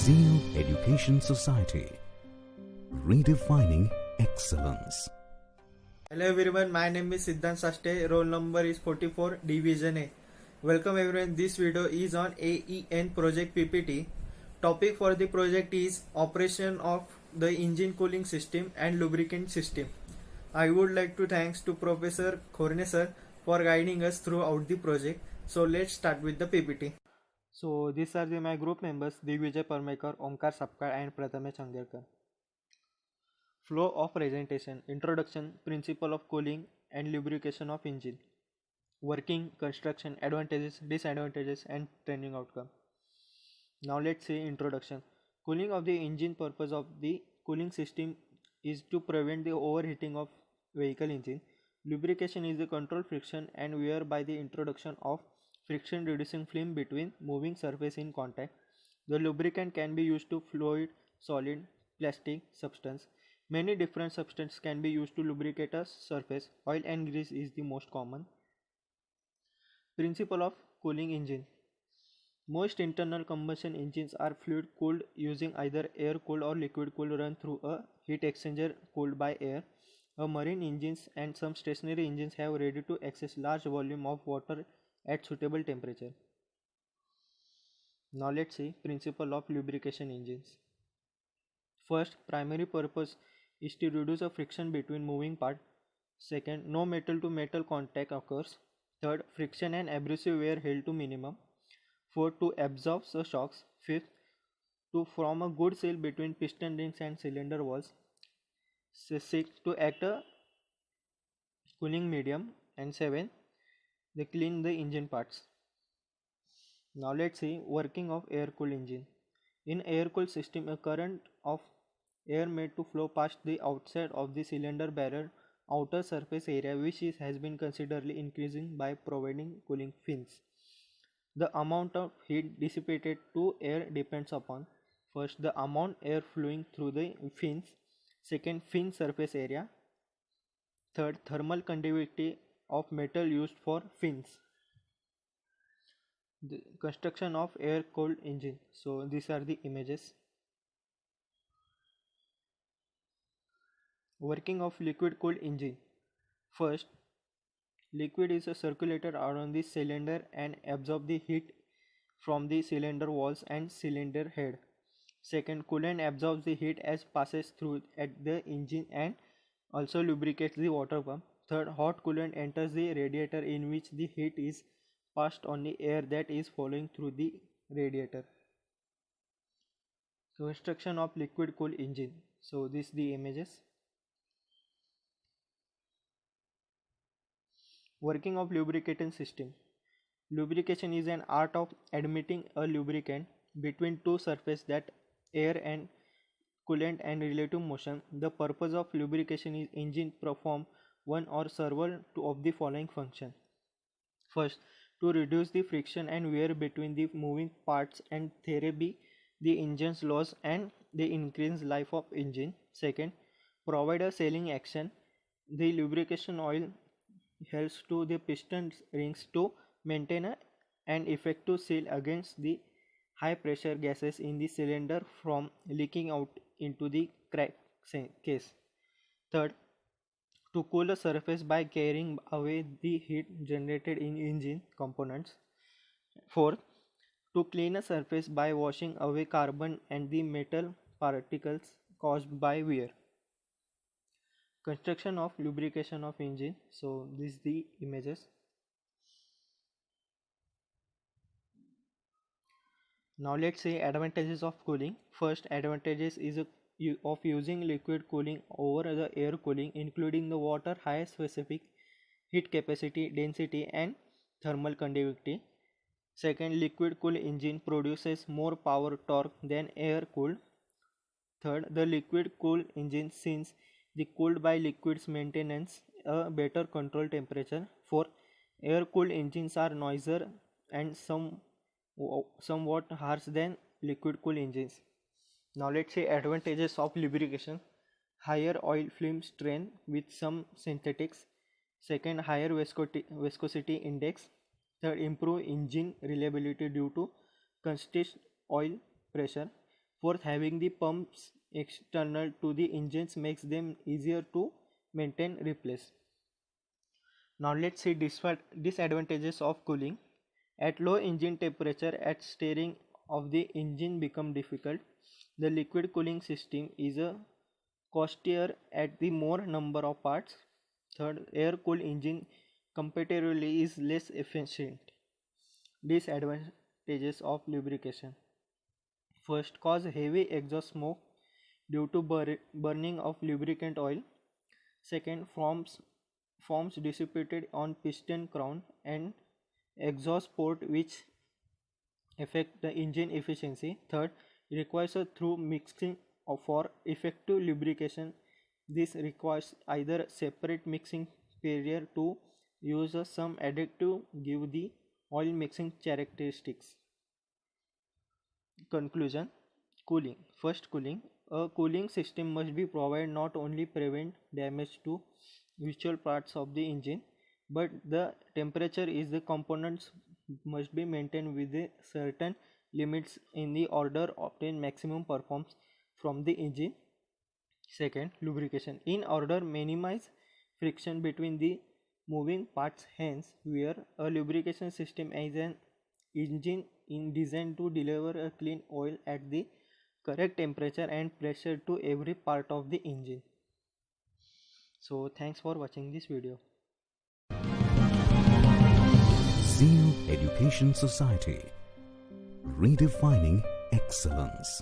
Zeo Education Society, redefining excellence. Hello everyone, my name is Siddhant Saste, roll number is 44, Division A. Welcome everyone, this video is on AEN project PPT. Topic for the project is operation of the engine cooling system and lubricant system. I would like to thanks to Professor Khorne sir for guiding us throughout the project. So let's start with the PPT. So these are my group members, Divijay Parmekar, Omkar Sapkar and Prathamesh Angerkar. Flow of presentation, introduction, principle of cooling and lubrication of engine, working, construction, advantages, disadvantages and training outcome. Now let's say introduction. Cooling of the engine. Purpose of the cooling system is to prevent the overheating of vehicle engine. Lubrication is the control friction and wear by the introduction of friction reducing film between moving surface in contact. The lubricant can be used to fluid, solid, plastic, substance. Many different substances can be used to lubricate a surface. Oil and grease is the most common. Principle of cooling engine. Most internal combustion engines are fluid cooled using either air cooled or liquid cooled run through a heat exchanger cooled by air. Marine engines and some stationary engines have ready to access large volume of water at suitable temperature. Now let's see principle of lubrication engines. First, primary purpose is to reduce the friction between moving parts. Second, no metal to metal contact occurs. Third, friction and abrasive wear held to minimum. Fourth, to absorb the shocks. Fifth, to form a good seal between piston rings and cylinder walls. Sixth, to act a cooling medium. And seventh, they clean the engine parts. Now let's see working of air-cooled engine. In air-cooled system, a current of air made to flow past the outside of the cylinder barrel outer surface area, which has been considerably increasing by providing cooling fins. The amount of heat dissipated to air depends upon first the amount air flowing through the fins, second fin surface area, third thermal conductivity of metal used for fins. The construction of air cooled engine. So these are the images. Working of liquid cooled engine. First, liquid is circulated around the cylinder and absorb the heat from the cylinder walls and cylinder head. Second, coolant absorbs the heat as passes through at the engine and also lubricates the water pump. Third, hot coolant enters the radiator in which the heat is passed on the air that is flowing through the radiator. Construction of liquid cooled engine. So this the images. Working of lubricating system. Lubrication is an art of admitting a lubricant between two surfaces that air and coolant and relative motion. The purpose of lubrication is engine perform one or several of the following function. First, to reduce the friction and wear between the moving parts and thereby the engine's loss and the increased life of engine. Second, provide a sealing action. The lubrication oil helps to the piston rings to maintain an effective seal against the high pressure gases in the cylinder from leaking out into the crack case. Third, to cool the surface by carrying away the heat generated in engine components. Fourth, to clean a surface by washing away carbon and the metal particles caused by wear. Construction of lubrication of engine. So these the images. Now let's say advantages of cooling. First, advantages is of using liquid cooling over the air cooling, including the water high specific heat capacity, density and thermal conductivity. Second, liquid cooled engine produces more power torque than air cooled. Third, the liquid cooled engine since the cooled by liquids maintenance a better control temperature. Fourth, air cooled engines are noisier and somewhat harsh than liquid cooled engines. Now let's say advantages of lubrication. Higher oil film strength with some synthetics. Second, higher viscosity index. Third, improve engine reliability due to constant oil pressure. Fourth, having the pumps external to the engines makes them easier to maintain, replace. Now let's see disadvantages of cooling. At low engine temperature, at steering of the engine become difficult. The liquid cooling system is a costlier at the more number of parts. Third, air-cooled engine comparatively is less efficient. Disadvantages of lubrication. First, cause heavy exhaust smoke due to burning of lubricant oil. Second, forms dissipated on piston crown and exhaust port which affect the engine efficiency. Third, requires a through mixing for effective lubrication. This requires either separate mixing period to use some additive give the oil mixing characteristics. Conclusion. Cooling. First, cooling. A cooling system must be provided not only prevent damage to vital parts of the engine, but the temperature is the components must be maintained with a certain limits in the order obtain maximum performance from the engine. Second, lubrication. In order minimize friction between the moving parts, hence where a lubrication system is an engine in designed to deliver a clean oil at the correct temperature and pressure to every part of the engine. So thanks for watching this video. Zeal Education Society, redefining excellence.